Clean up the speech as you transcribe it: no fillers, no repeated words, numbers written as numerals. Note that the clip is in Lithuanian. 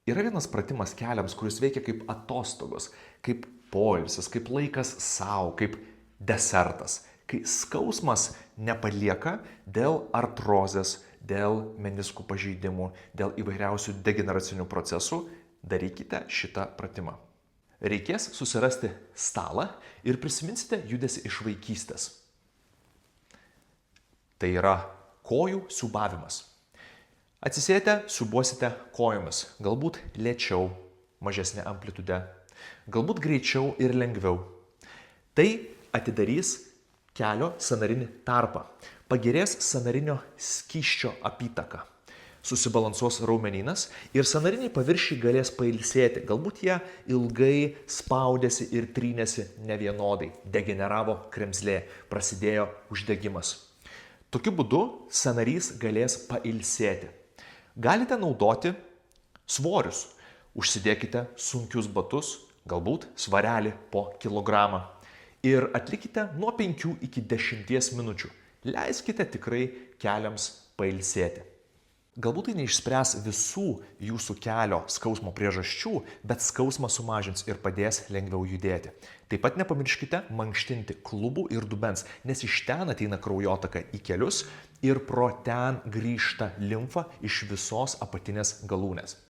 Yra vienas pratimas keliams, kuris veikia kaip atostogos, kaip poilsis, kaip laikas savo, kaip desertas, kai skausmas nepalieka dėl artrozės, dėl meniskų pažeidimų, dėl įvairiausių degeneracinių procesų, darykite šitą pratimą. Reikės susirasti stalą ir prisiminsite judesį iš vaikystės. Tai yra kojų siūbavimas. Atsisėdę siūbuosite kojomis, galbūt lėčiau, mažesnė amplitude, galbūt greičiau ir lengviau. Tai atidarys kelio sąnarinį tarpą, pagerės sąnarinio skysčio apytaka, susibalansuos raumenynas ir sąnariniai paviršiai galės pailsėti. Galbūt jie ilgai spaudėsi ir trynėsi nevienodai, degeneravo kremzlė, prasidėjo uždegimas. Tokiu būdu sąnarys galės pailsėti. Galite naudoti svorius. Užsidėkite sunkius batus, galbūt svarelį po kilogramą. Ir atlikite nuo 5 iki 10 minučių. Leiskite tikrai keliams pailsėti. Galbūt tai neišspręs visų jūsų kelio skausmo priežasčių, bet skausmą sumažins ir padės lengviau judėti. Taip pat nepamirškite mankštinti klubų ir dubens, nes iš ten ateina kraujotaka į kelius ir pro ten grįžta limfa iš visos apatinės galūnės.